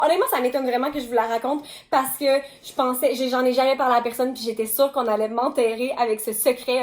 Honnêtement, ça m'étonne vraiment que je vous la raconte parce que j'en ai jamais parlé à personne puis j'étais sûre qu'on allait m'enterrer avec ce secret.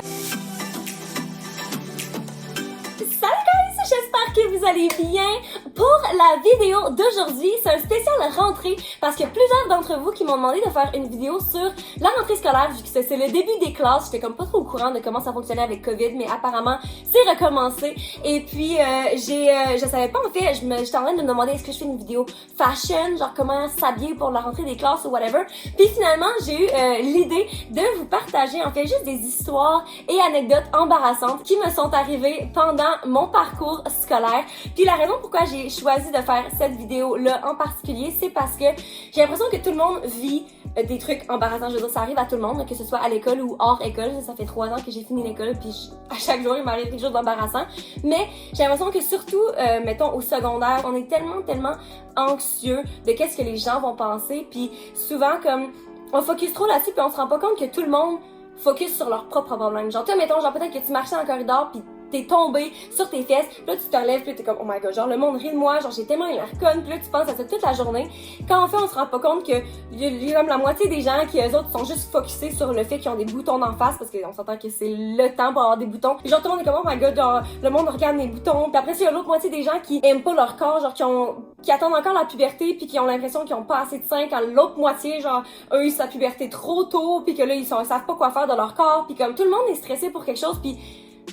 Salut guys, j'espère que vous allez bien. Pour la vidéo d'aujourd'hui, c'est un spécial rentrée parce qu'il y a plusieurs d'entre vous qui m'ont demandé de faire une vidéo sur la rentrée scolaire vu que c'est le début des classes. J'étais comme pas trop au courant de comment ça fonctionnait avec COVID, mais apparemment c'est recommencé. Et puis je savais pas en fait, j'étais en train de me demander est-ce que je fais une vidéo fashion, genre comment s'habiller pour la rentrée des classes ou whatever. Puis finalement j'ai eu l'idée de vous partager en fait juste des histoires et anecdotes embarrassantes qui me sont arrivées pendant mon parcours scolaire. Puis la raison pourquoi j'ai choisi de faire cette vidéo-là en particulier, c'est parce que j'ai l'impression que tout le monde vit des trucs embarrassants. Je veux dire, ça arrive à tout le monde, que ce soit à l'école ou hors école. Ça fait 3 ans que j'ai fini l'école, puis à chaque jour, il m'arrive quelque chose d'embarrassant. Mais j'ai l'impression que surtout, mettons, au secondaire, on est tellement anxieux de qu'est-ce que les gens vont penser, puis souvent, comme, on focus trop là-dessus, puis on se rend pas compte que tout le monde focus sur leurs propres problèmes. Genre, toi, mettons, genre, peut-être que tu marchais dans le corridor, puis t'es tombé sur tes fesses, puis là tu te relèves, puis t'es comme oh my god, genre le monde rit de moi, genre j'ai tellement eu l'air conne, puis là tu penses à ça toute la journée. Quand en fait on se rend pas compte que il y a comme la moitié des gens qui eux autres sont juste focusés sur le fait qu'ils ont des boutons d'en face, parce qu'on s'entend que c'est le temps pour avoir des boutons. Et genre tout le monde est comme oh my god, genre le monde regarde mes boutons, puis après il y a l'autre moitié des gens qui aiment pas leur corps, genre qui attendent encore la puberté, puis qui ont l'impression qu'ils ont pas assez de seins, quand l'autre moitié genre a eu sa puberté trop tôt, puis que là ils savent pas quoi faire de leur corps, puis comme tout le monde est stressé pour quelque chose, puis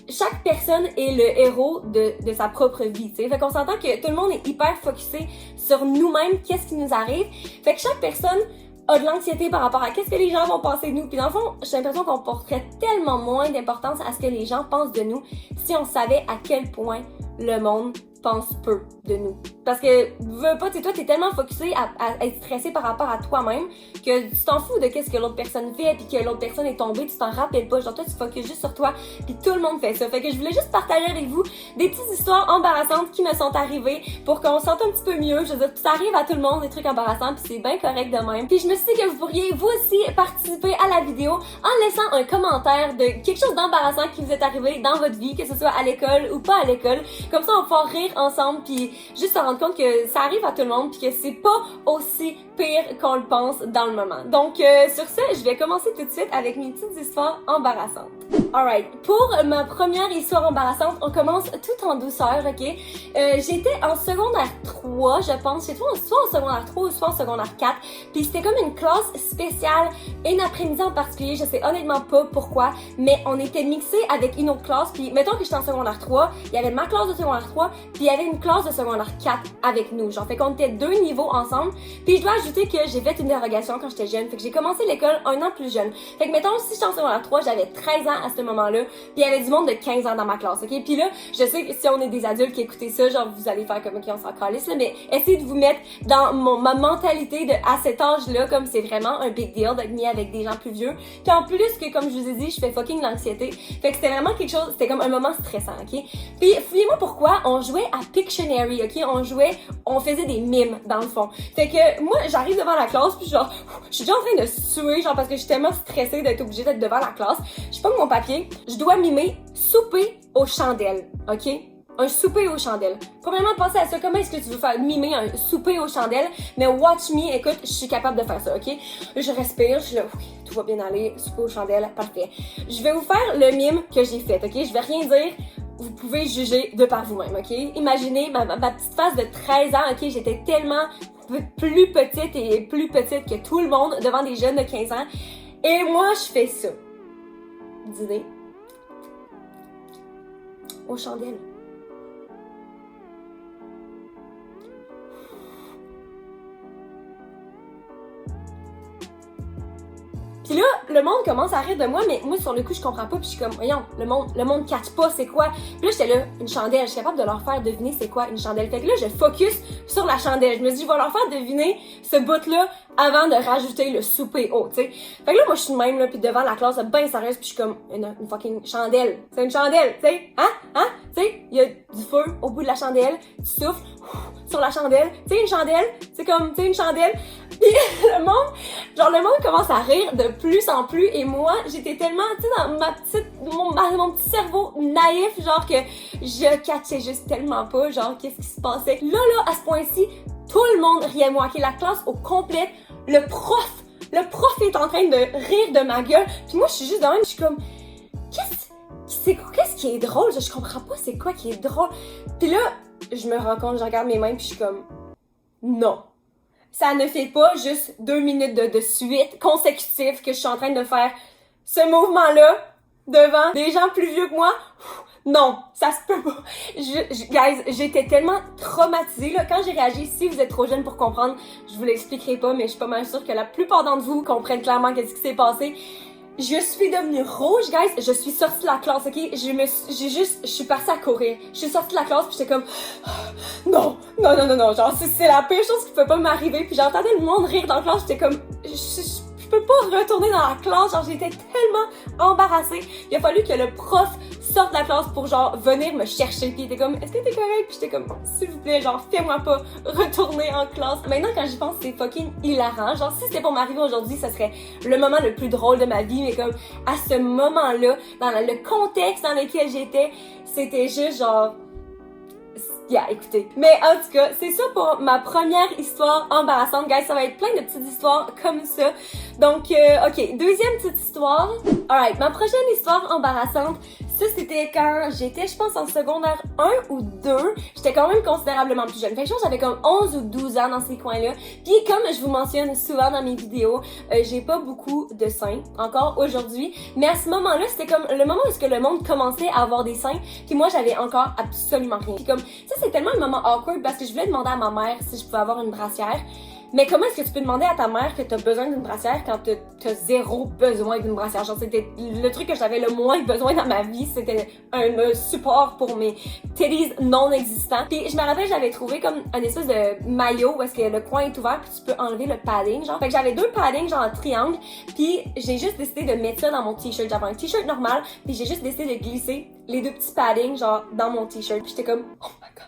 chaque personne est le héros de sa propre vie, tu sais. Fait qu'on s'entend que tout le monde est hyper focusé sur nous-mêmes, qu'est-ce qui nous arrive. Fait que chaque personne a de l'anxiété par rapport à qu'est-ce que les gens vont penser de nous. Puis dans le fond, j'ai l'impression qu'on porterait tellement moins d'importance à ce que les gens pensent de nous si on savait à quel point le monde pense peu de nous. Parce que, veux pas, toi, t'es tellement focusé à être stressé par rapport à toi-même que tu t'en fous de qu'est-ce que l'autre personne fait, puis que l'autre personne est tombée, tu t'en rappelles pas. Genre, toi, tu focuses juste sur toi, puis tout le monde fait ça. Fait que je voulais juste partager avec vous des petites histoires embarrassantes qui me sont arrivées pour qu'on se sente un petit peu mieux. Je veux dire, ça arrive à tout le monde, des trucs embarrassants, puis c'est bien correct de même. Puis je me suis dit que vous pourriez, vous aussi, participer à la vidéo en laissant un commentaire de quelque chose d'embarrassant qui vous est arrivé dans votre vie, que ce soit à l'école ou pas à l'école. Comme ça, on va pouvoir rire ensemble, puis juste se rendre compte que ça arrive à tout le monde, puis que c'est pas aussi pire qu'on le pense dans le moment. Donc sur ce, je vais commencer tout de suite avec mes petites histoires embarrassantes. Alright, pour ma première histoire embarrassante, on commence tout en douceur, ok? J'étais en secondaire 3, je pense, soit en secondaire 3 ou soit en secondaire 4, puis c'était comme une classe spéciale, une après-midi en particulier, je sais honnêtement pas pourquoi, mais on était mixés avec une autre classe, puis mettons que j'étais en secondaire 3, il y avait ma classe de secondaire 3, puis il y avait une classe de secondaire 4 avec nous, genre, fait qu'on était 2 niveaux ensemble, puis je dois ajouter que j'ai fait une dérogation quand j'étais jeune, fait que j'ai commencé l'école un an plus jeune, fait que mettons, si j'étais en secondaire 3, j'avais 13 ans à ce moment-là, puis il y avait du monde de 15 ans dans ma classe, ok? Puis là, je sais que si on est des adultes qui écoutez ça, genre, vous allez faire comme, ok, on s'en calisse, là, mais essayez de vous mettre dans ma mentalité de, à cet âge-là, comme c'est vraiment un big deal d'être mis avec des gens plus vieux, puis en plus que, comme je vous ai dit, je fais fucking l'anxiété, fait que c'était vraiment quelque chose, c'était comme un moment stressant, ok? Puis, fouillez-moi pourquoi, on jouait à Pictionary, ok? On faisait des mimes, dans le fond. Fait que, moi, j'arrive devant la classe, puis genre, je suis déjà en train de suer, genre, parce que je suis tellement stressée d'être obligée d'être devant la classe. Je prends mon papier, je dois mimer souper aux chandelles, ok? Un souper aux chandelles. Premièrement, pensez à ça. Comment est-ce que tu veux faire mimer un souper aux chandelles? Mais watch me, écoute, je suis capable de faire ça, ok? Je respire, je suis là, oui, tout va bien aller, souper aux chandelles, parfait. Je vais vous faire le mime que j'ai fait, ok? Je vais rien dire. Vous pouvez juger de par vous-même, ok? Imaginez ma petite face de 13 ans, ok? J'étais tellement plus petite et plus petite que tout le monde devant des jeunes de 15 ans. Et moi, je fais ça. Dîner aux chandelles. Pis là, le monde commence à rire de moi, mais moi, sur le coup, je comprends pas, pis je suis comme, voyons, le monde catch pas, c'est quoi? Pis là, j'étais là, une chandelle, je suis capable de leur faire deviner c'est quoi une chandelle. Fait que là, je focus sur la chandelle. Je me dis, je vais leur faire deviner ce bout-là avant de rajouter le souper haut, tu sais. Fait que là, moi, je suis de même, là, pis devant la classe, ben sérieuse, pis je suis comme, une fucking chandelle. C'est une chandelle, tu sais, hein? Tu sais, il y a du feu au bout de la chandelle, tu souffles sur la chandelle, tu sais, une chandelle, c'est comme, tu sais, une chandelle. Pis le monde commence à rire de plus en plus, et moi, j'étais tellement, tu sais, dans mon petit cerveau naïf, genre que je catchais juste tellement pas, genre, qu'est-ce qui se passait. Là, à ce point-ci, tout le monde riait de moi, ok? La classe au complet, le prof est en train de rire de ma gueule, puis moi je suis juste dans même, je suis comme, qu'est-ce qui est drôle? Je comprends pas c'est quoi qui est drôle. Puis là, je me rends compte, je regarde mes mains puis je suis comme, non. Ça ne fait pas juste 2 minutes de suite consécutives que je suis en train de faire ce mouvement-là devant des gens plus vieux que moi. Non, ça se peut pas. Guys, j'étais tellement traumatisée, là. Quand j'ai réagi, si vous êtes trop jeune pour comprendre, je vous l'expliquerai pas, mais je suis pas mal sûre que la plupart d'entre vous comprennent clairement qu'est-ce qui s'est passé. Je suis devenue rouge, guys. Je suis sortie de la classe, ok? Je suis partie à courir. Je suis sortie de la classe puis j'étais comme, non. Genre, c'est la pire chose qui peut pas m'arriver. Puis j'entendais le monde rire dans la classe. J'étais comme, je peux pas retourner dans la classe. Genre, j'étais tellement embarrassée. Il a fallu que le prof sorte de la classe pour genre venir me chercher. Puis il était comme, est-ce que t'es correct? Puis j'étais comme, s'il vous plaît, genre, fais-moi pas retourner en classe. Maintenant, quand j'y pense, c'est fucking hilarant. Genre, si c'était pour m'arriver aujourd'hui, ça serait le moment le plus drôle de ma vie. Mais comme, à ce moment-là, dans le contexte dans lequel j'étais, c'était juste genre, écoutez. Mais en tout cas, c'est ça pour ma première histoire embarrassante. Guys, ça va être plein de petites histoires comme ça. Donc, ok, deuxième petite histoire. Alright, ma prochaine histoire embarrassante, ça c'était quand j'étais, je pense, en secondaire 1 ou 2. J'étais quand même considérablement plus jeune. Fait que je pense que j'avais comme 11 ou 12 ans dans ces coins-là. Puis comme je vous mentionne souvent dans mes vidéos, j'ai pas beaucoup de seins, encore aujourd'hui. Mais à ce moment-là, c'était comme le moment où est-ce que le monde commençait à avoir des seins. Puis moi, j'avais encore absolument rien. Puis comme, ça c'est tellement un moment awkward parce que je voulais demander à ma mère si je pouvais avoir une brassière. Mais comment est-ce que tu peux demander à ta mère que t'as besoin d'une brassière quand t'as zéro besoin d'une brassière? Genre, c'était le truc que j'avais le moins besoin dans ma vie, c'était un support pour mes titties non existants. Puis je me rappelle, j'avais trouvé comme un espèce de maillot où est-ce que le coin est ouvert puis tu peux enlever le padding, genre. Fait que j'avais 2 paddings, genre en triangle, puis j'ai juste décidé de mettre ça dans mon t-shirt. J'avais un t-shirt normal, puis j'ai juste décidé de glisser les 2 petits paddings, genre, dans mon t-shirt. Puis j'étais comme, oh my god,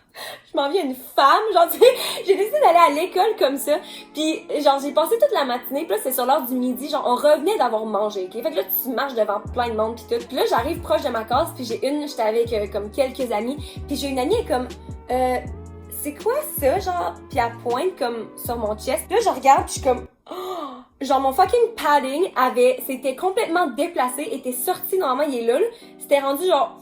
je m'en viens une femme, genre, tu sais, j'ai décidé d'aller à l'école comme ça, puis genre, j'ai passé toute la matinée, puis là, c'est sur l'heure du midi, genre, on revenait d'avoir mangé, ok? Fait que là, tu marches devant plein de monde, puis tout. Puis là, j'arrive proche de ma case, puis j'étais avec, comme, quelques amis, puis j'ai une amie, elle est comme, c'est quoi ça, genre? Puis elle pointe, comme, sur mon chest. Puis là, je regarde, puis je suis comme, oh! Genre, mon fucking padding s'était complètement déplacé, était sorti, normalement, il est là, c'était rendu genre,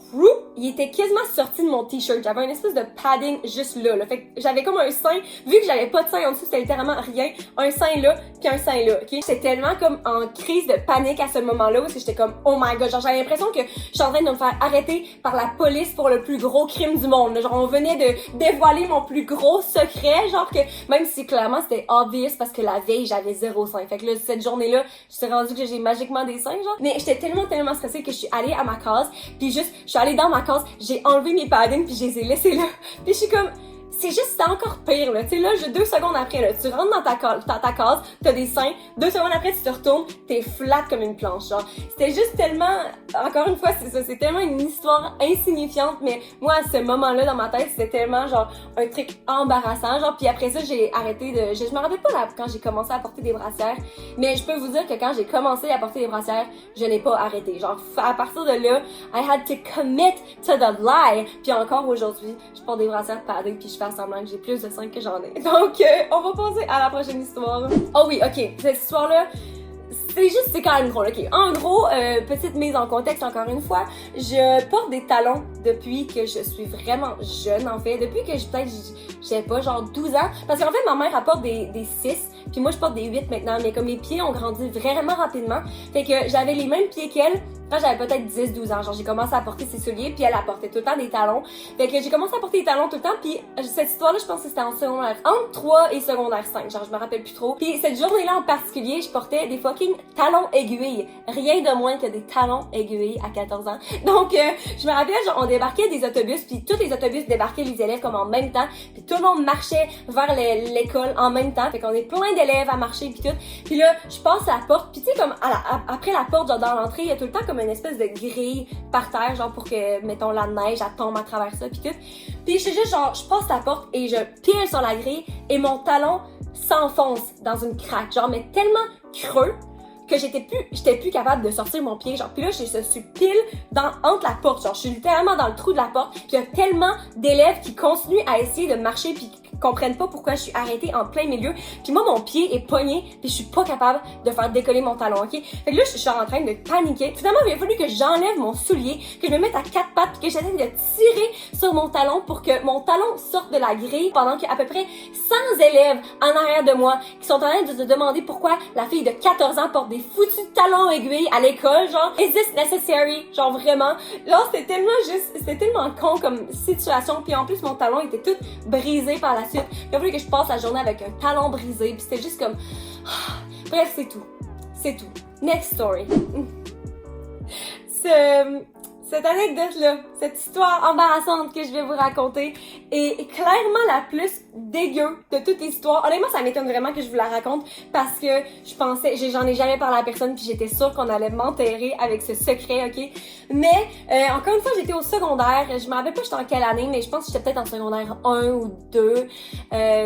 il était quasiment sorti de mon t-shirt. J'avais une espèce de padding juste là. Fait que j'avais comme un sein, vu que j'avais pas de sein en dessous, c'était littéralement rien. Un sein là, puis un sein là, ok? J'étais tellement comme en crise de panique à ce moment-là, parce que j'étais comme, oh my god, genre j'avais l'impression que je suis en train de me faire arrêter par la police pour le plus gros crime du monde. Genre, on venait de dévoiler mon plus gros secret, genre que, même si clairement c'était obvious parce que la veille, j'avais 0 sein. Fait que là, cette journée-là, je suis rendue que j'ai magiquement des seins, genre. Mais j'étais tellement stressée que je suis allée à ma case, puis juste, je suis allée dans ma case, j'ai enlevé mes paddings puis je les ai laissés là. Puis je suis comme, c'est juste, c'est encore pire, là. Tu sais, là, 2 secondes après, là, tu rentres dans ta case, t'as des seins, 2 secondes après, tu te retournes, t'es flat comme une planche, genre. C'était juste tellement, encore une fois, c'est ça, c'est tellement une histoire insignifiante, mais moi, à ce moment-là, dans ma tête, c'était tellement, genre, un truc embarrassant, genre, puis après ça, j'ai arrêté je me rappelle pas là, quand j'ai commencé à porter des brassières, mais je peux vous dire que quand j'ai commencé à porter des brassières, je n'ai pas arrêté. Genre, à partir de là, I had to commit to the lie. Puis encore aujourd'hui, je porte des brassières paddées puis je fais semblant que j'ai plus de seins que j'en ai. Donc, on va passer à la prochaine histoire. Oh oui, ok, cette histoire-là, c'est quand même drôle, ok. En gros, petite mise en contexte encore une fois, je porte des talons depuis que je suis vraiment jeune, en fait. Depuis que j'ai pas, genre 12 ans. Parce qu'en fait, ma mère apporte des 6, puis moi je porte des 8 maintenant. Mais comme mes pieds ont grandi vraiment rapidement, fait que j'avais les mêmes pieds qu'elle quand j'avais peut-être 10-12 ans. Genre, j'ai commencé à porter ses souliers, puis elle apportait tout le temps des talons. Fait que j'ai commencé à porter des talons tout le temps, puis cette histoire-là, je pense que c'était en secondaire, entre 3 et secondaire 5. Genre, je me rappelle plus trop. Puis cette journée-là en particulier, je portais des fucking talons aiguilles. Rien de moins que des talons aiguilles à 14 ans. Donc, je me rappelle, genre, on débarquait des autobus, puis tous les autobus débarquaient les élèves comme en même temps, puis tout le monde marchait vers l'école en même temps. Fait qu'on est plein d'élèves à marcher, puis tout. Puis là, je passe à la porte, puis tu sais, comme après la porte, genre dans l'entrée, il y a tout le temps comme une espèce de grille par terre, genre pour que, mettons, la neige, elle tombe à travers ça, puis tout. Puis je suis juste genre, je passe la porte et je pile sur la grille et mon talon s'enfonce dans une craque, genre, mais tellement creux que j'étais plus capable de sortir mon pied, genre. Puis là, je suis pile entre la porte, genre, je suis littéralement dans le trou de la porte. Puis il y a tellement d'élèves qui continuent à essayer de marcher puis comprennent pas pourquoi je suis arrêtée en plein milieu. Puis moi, mon pied est pogné, puis je suis pas capable de faire décoller mon talon, ok? Fait que là, je suis en train de paniquer. Finalement, il a fallu que j'enlève mon soulier, que je me mette à quatre pattes, puis que j'essaie de tirer sur mon talon pour que mon talon sorte de la grille pendant qu'il y a à peu près 100 élèves en arrière de moi qui sont en train de se demander pourquoi la fille de 14 ans porte des foutus talons aiguilles à l'école, genre, is this necessary? Genre vraiment. Là, c'était tellement con comme situation, puis en plus, mon talon était tout brisé par la suite. Il a fallu que je passe la journée avec un talon brisé, puis c'était juste comme... Bref, c'est tout. C'est tout. Next story. Cette anecdote-là, cette histoire embarrassante que je vais vous raconter est clairement la plus dégueu de toute l'histoire. Honnêtement, ça m'étonne vraiment que je vous la raconte parce que j'en ai jamais parlé à personne puis j'étais sûre qu'on allait m'enterrer avec ce secret, ok? Mais, encore une fois, j'étais au secondaire. Je me rappelle pas j'étais en quelle année, mais je pense que j'étais peut-être en secondaire 1 ou 2.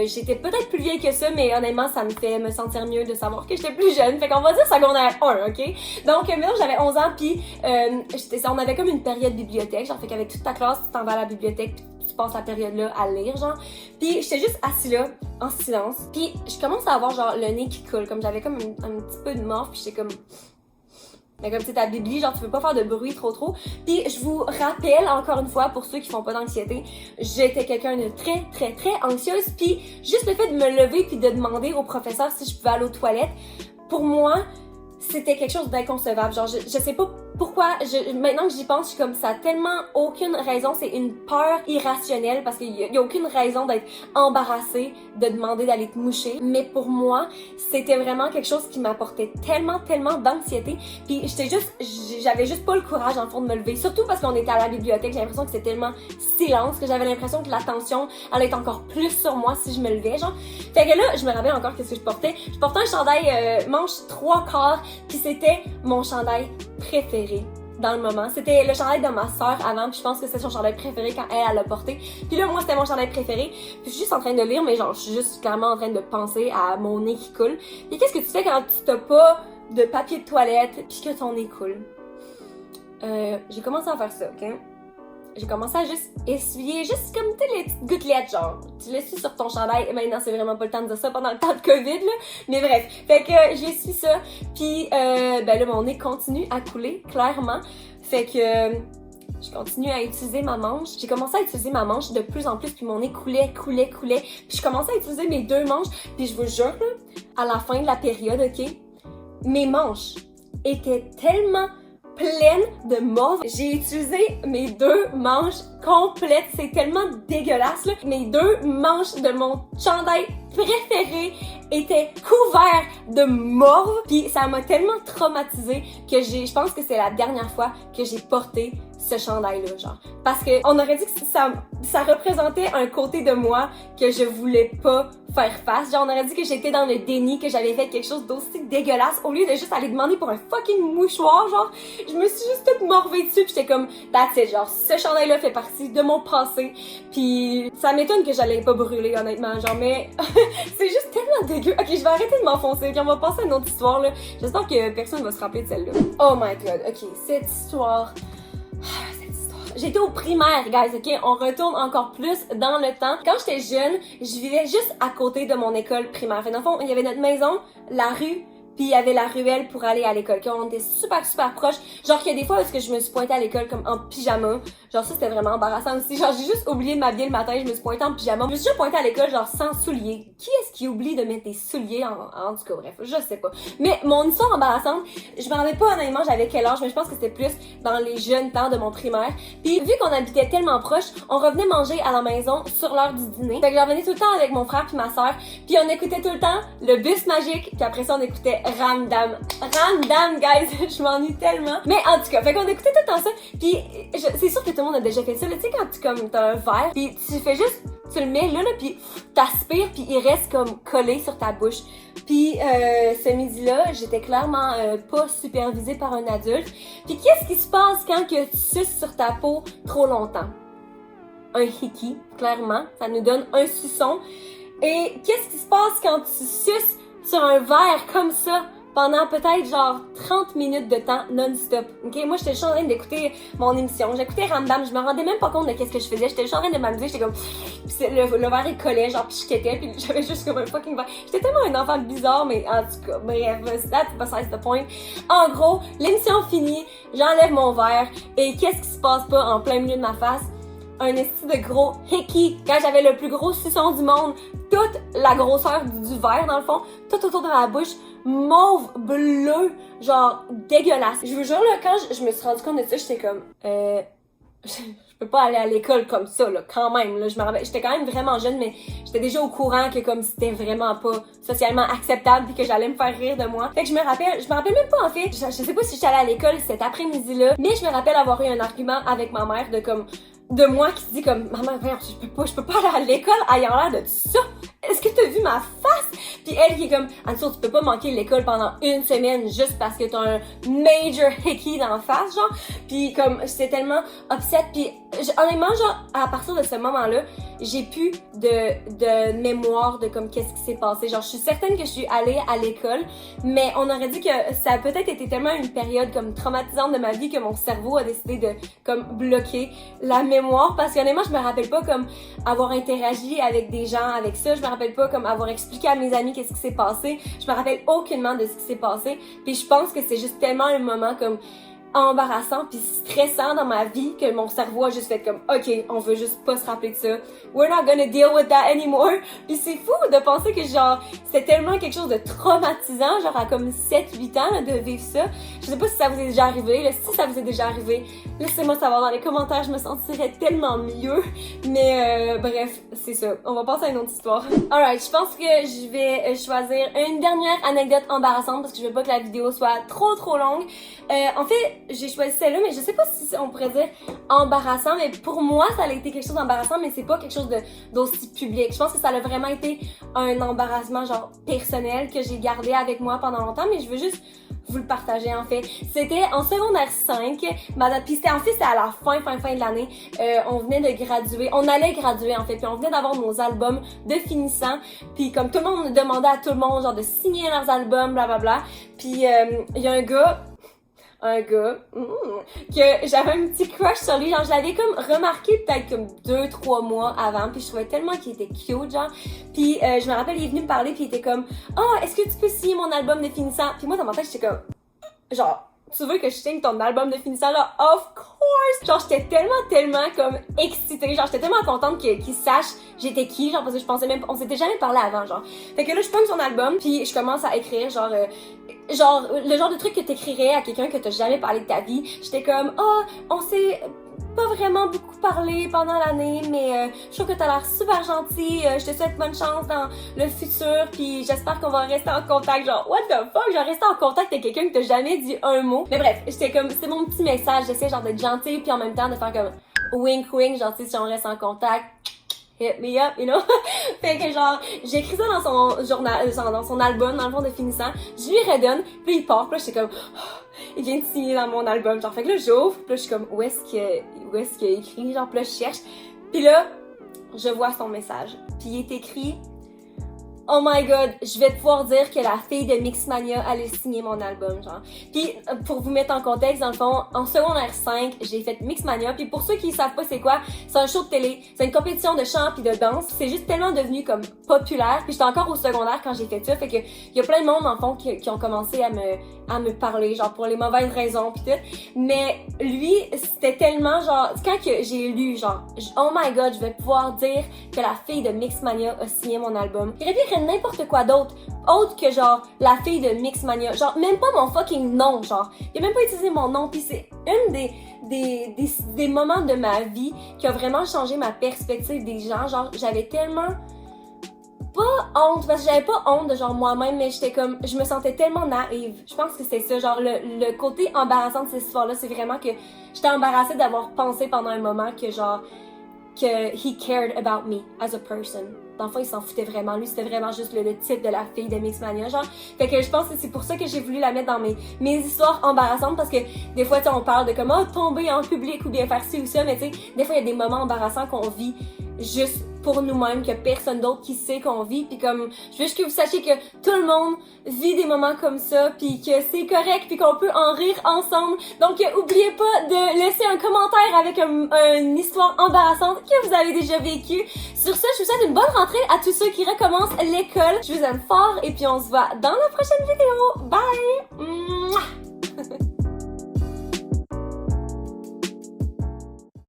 J'étais peut-être plus vieille que ça, mais honnêtement, ça me fait me sentir mieux de savoir que j'étais plus jeune. Fait qu'on va dire secondaire 1, ok? Donc, maintenant, j'avais 11 ans puis on avait comme une période bibliothèque, genre, fait qu'avec toute ta classe, tu t'en vas à la bibliothèque pis tu passes la période-là à lire, genre. Puis j'étais juste assis là, en silence. Puis je commence à avoir, genre, le nez qui coule, comme j'avais comme un petit peu de morve, puis j'étais comme... Mais comme c'est ta bibli, genre tu veux pas faire de bruit trop. Puis je vous rappelle encore une fois, pour ceux qui font pas d'anxiété, j'étais quelqu'un de très anxieuse. Puis juste le fait de me lever puis de demander au professeur si je pouvais aller aux toilettes, pour moi, c'était quelque chose d'inconcevable. Genre, je sais pas pourquoi, maintenant que j'y pense, je suis comme ça a tellement aucune raison, c'est une peur irrationnelle parce qu'il y a aucune raison d'être embarrassée, de demander d'aller te moucher. Mais pour moi, c'était vraiment quelque chose qui m'apportait tellement d'anxiété. Puis j'avais juste pas le courage en fond de me lever. Surtout parce qu'on était à la bibliothèque, j'ai l'impression que c'était tellement silence que j'avais l'impression que l'attention allait être encore plus sur moi si je me levais, genre. Fait que là, je me rappelle encore qu'est-ce que je portais. Je portais un chandail manche 3/4, puis c'était mon chandail préféré dans le moment. C'était le chandail de ma sœur avant, puis je pense que c'était son chandail préféré quand elle l'a porté. Puis là, moi, c'était mon chandail préféré. Puis je suis juste en train de lire, mais genre, je suis juste clairement en train de penser à mon nez qui coule. Puis qu'est-ce que tu fais quand tu t'as pas de papier de toilette puis que ton nez coule? J'ai commencé à faire ça, ok? J'ai commencé à juste essuyer, juste comme tu sais, les petites gouttelettes, genre. Tu l'essuies sur ton chandail. Maintenant, c'est vraiment pas le temps de dire ça pendant le temps de COVID, là. Mais bref. Fait que j'essuie ça. Puis, ben là, mon nez continue à couler, clairement. Fait que je continue à utiliser ma manche. J'ai commencé à utiliser ma manche de plus en plus, puis mon nez coulait. Puis je commençais à utiliser mes deux manches. Puis je vous jure, là, à la fin de la période, ok, mes manches étaient tellement pleine de mauve. J'ai utilisé mes deux manches complètes. C'est tellement dégueulasse, là. Mes deux manches de mon chandail préféré étaient couverts de morve. Puis ça m'a tellement traumatisée que je pense que c'est la dernière fois que j'ai porté ce chandail-là, genre. Parce que on aurait dit que ça représentait un côté de moi que je voulais pas faire face. Genre, on aurait dit que j'étais dans le déni, que j'avais fait quelque chose d'aussi dégueulasse. Au lieu de juste aller demander pour un fucking mouchoir, genre, je me suis juste toute morvée dessus pis j'étais comme, that's it, genre, ce chandail-là fait partie de mon passé. Puis ça m'étonne que j'allais pas brûler, honnêtement, genre, mais c'est juste tellement dégueu. Ok, je vais arrêter de m'enfoncer, ok, on va passer à une autre histoire, là. J'espère que personne va se rappeler de celle-là. Oh my god, ok, cette histoire... J'étais au primaire, guys, ok? On retourne encore plus dans le temps. Quand j'étais jeune, je vivais juste à côté de mon école primaire. Fait dans le fond, il y avait notre maison, la rue, puis il y avait la ruelle pour aller à l'école. On était super proches. Genre qu'il y a des fois où est-ce que je me suis pointée à l'école comme en pyjama. Genre ça, c'était vraiment embarrassant aussi. Genre j'ai juste oublié de m'habiller le matin, je me suis pointée en pyjama. Je me suis déjà pointée à l'école genre sans souliers. Qui est-ce qui oublie de mettre des souliers en tout cas, bref, je sais pas. Mais mon histoire embarrassante, je me rappelle pas honnêtement j'avais quel âge, mais je pense que c'était plus dans les jeunes temps de mon primaire. Puis vu qu'on habitait tellement proche, on revenait manger à la maison sur l'heure du dîner. Fait que j'en revenais tout le temps avec mon frère puis ma sœur. Puis on écoutait tout le temps le bus magique. Puis après ça on écoutait Ramdam, guys, je m'ennuie tellement. Mais en tout cas, fait qu'on écoutait tout le temps ça. Puis c'est sûr que tout le monde a déjà fait ça. Tu sais, quand t'as un verre, puis tu fais juste, tu le mets là, puis t'aspires, puis il reste comme collé sur ta bouche. Puis ce midi-là, j'étais clairement pas supervisée par un adulte. Puis qu'est-ce qui se passe quand que tu suces sur ta peau trop longtemps? Un hickey, clairement. Ça nous donne un suçon. Et qu'est-ce qui se passe quand tu suces sur un verre comme ça pendant peut-être genre 30 minutes de temps non-stop. Ok, moi j'étais juste en train d'écouter mon émission, j'écoutais Ramdam, je me rendais même pas compte de qu'est-ce que je faisais, j'étais juste en train de m'amuser, j'étais comme le verre il collait, genre pis je quittais, pis j'avais juste comme un fucking verre. J'étais tellement un enfant bizarre, mais en tout cas, bref, that's besides the point. En gros, l'émission finie, j'enlève mon verre et qu'est-ce qui se passe pas en plein milieu de ma face? Un esti de gros hickey, quand j'avais le plus gros suçon du monde, toute la grosseur du verre dans le fond, tout autour de ma bouche, mauve, bleu, genre dégueulasse. Je vous jure là, quand je me suis rendu compte de ça, j'étais comme je peux pas aller à l'école comme ça là, quand même là, je me rappelle, j'étais quand même vraiment jeune mais j'étais déjà au courant que comme c'était vraiment pas socialement acceptable puis que j'allais me faire rire de moi. Fait que je me rappelle même pas en fait, je sais pas si j'étais allée à l'école cet après-midi-là, mais je me rappelle avoir eu un argument avec ma mère de moi qui se dit comme maman, je peux pas aller à l'école ayant l'air de ça. Est-ce que t'as vu ma face? Puis elle qui est comme Anso, tu peux pas manquer l'école pendant une semaine juste parce que t'as un major hickey dans la face, genre. Puis comme j'étais tellement upset, puis honnêtement genre à partir de ce moment-là, j'ai plus de mémoire de comme qu'est-ce qui s'est passé. Genre je suis certaine que je suis allée à l'école, mais on aurait dit que ça a peut-être été tellement une période comme traumatisante de ma vie que mon cerveau a décidé de comme bloquer la mémoire parce qu'honnêtement je me rappelle pas comme avoir interagi avec des gens avec ça, je me rappelle pas comme avoir expliqué à mes amis qu'est-ce qui s'est passé, je me rappelle aucunement de ce qui s'est passé, puis je pense que c'est juste tellement un moment comme embarrassant puis stressant dans ma vie que mon cerveau a juste fait comme ok, on veut juste pas se rappeler de ça, we're not gonna deal with that anymore. Puis c'est fou de penser que genre c'était tellement quelque chose de traumatisant genre à comme 7-8 ans là, de vivre ça. Je sais pas si ça vous est déjà arrivé là, si ça vous est déjà arrivé laissez-moi savoir dans les commentaires, je me sentirais tellement mieux. Mais bref, c'est ça, on va passer à une autre histoire. Alright, je pense que je vais choisir une dernière anecdote embarrassante parce que je veux pas que la vidéo soit trop longue. En fait, j'ai choisi celle-là, mais je sais pas si on pourrait dire embarrassant, mais pour moi, ça a été quelque chose d'embarrassant, mais c'est pas quelque chose d'aussi public. Je pense que ça a vraiment été un embarrassement genre personnel que j'ai gardé avec moi pendant longtemps, mais je veux juste vous le partager en fait. C'était en secondaire 5, puis c'était à la fin de l'année. On venait de graduer, on allait graduer en fait, puis on venait d'avoir nos albums de finissant, puis comme tout le monde demandait à tout le monde genre de signer leurs albums, blablabla. Puis il y a un gars que j'avais un petit crush sur lui, genre je l'avais comme remarqué peut-être comme 2-3 mois avant, puis je trouvais tellement qu'il était cute genre. Puis je me rappelle il est venu me parler puis il était comme est-ce que tu peux signer mon album de finissant? Puis moi dans ma tête j'étais comme genre tu veux que je signe ton album de finissant là? Of course! Genre j'étais tellement comme excitée, genre j'étais tellement contente qu'il sache j'étais qui, genre parce que je pensais même on s'était jamais parlé avant genre. Fait que là je prends son album puis je commence à écrire genre le genre de truc que t'écrirais à quelqu'un que t'as jamais parlé de ta vie. J'étais comme on s'est pas vraiment beaucoup parlé pendant l'année, mais je trouve que t'as l'air super gentil, je te souhaite bonne chance dans le futur, puis j'espère qu'on va rester en contact. Genre what the fuck, genre rester en contact avec quelqu'un que t'as jamais dit un mot. Mais bref, j'étais comme c'était mon petit message, j'essaie genre d'être gentille puis en même temps de faire comme wink genre tu sais si on reste en contact, hit me up, you know. Fait que genre, j'écris ça dans son journal, dans son album, dans le fond de finissant, je lui redonne, puis il part, puis là j'étais comme, il vient de signer dans mon album, genre, fait que là j'ouvre, puis là je suis comme, où est-ce qu'il a écrit, genre, puis là je cherche, puis là, je vois son message, puis il est écrit, oh my god, je vais pouvoir dire que la fille de Mixmania allait signer mon album, genre. Puis pour vous mettre en contexte, dans le fond, en secondaire 5, j'ai fait Mixmania. Puis pour ceux qui savent pas c'est quoi, c'est un show de télé, c'est une compétition de chant puis de danse. C'est juste tellement devenu comme populaire. Puis j'étais encore au secondaire quand j'ai fait ça, fait que il y a plein de monde en fond qui ont commencé à me parler, genre pour les mauvaises raisons puis tout. Mais lui, c'était tellement genre quand que j'ai lu genre oh my god, je vais pouvoir dire que la fille de Mixmania a signé mon album. Il aurait pu écrire n'importe quoi d'autre, autre que genre la fille de Mixmania, genre même pas mon fucking nom, genre il a même pas utilisé mon nom, puis c'est une des moments de ma vie qui a vraiment changé ma perspective des gens. Genre j'avais tellement pas honte, parce que j'avais pas honte de genre moi-même, mais j'étais comme, je me sentais tellement naïve. Je pense que c'est ça, genre le côté embarrassant de cette histoire-là, c'est vraiment que j'étais embarrassée d'avoir pensé pendant un moment que genre que he cared about me as a person. Dans le fond, il s'en foutait vraiment. Lui, c'était vraiment juste le titre de la fille de Mixmania, genre. Fait que je pense que c'est pour ça que j'ai voulu la mettre dans mes histoires embarrassantes, parce que des fois, tu sais, on parle de comment tomber en public ou bien faire ci ou ça, mais tu sais, des fois, il y a des moments embarrassants qu'on vit juste pour nous-mêmes, que personne d'autre qui sait qu'on vit. Puis comme, je veux juste que vous sachiez que tout le monde vit des moments comme ça, puis que c'est correct, puis qu'on peut en rire ensemble. Donc, oubliez pas de laisser un commentaire avec une histoire embarrassante que vous avez déjà vécue. Sur ce, je vous souhaite une bonne rentrée à tous ceux qui recommencent l'école. Je vous aime fort et puis on se voit dans la prochaine vidéo. Bye!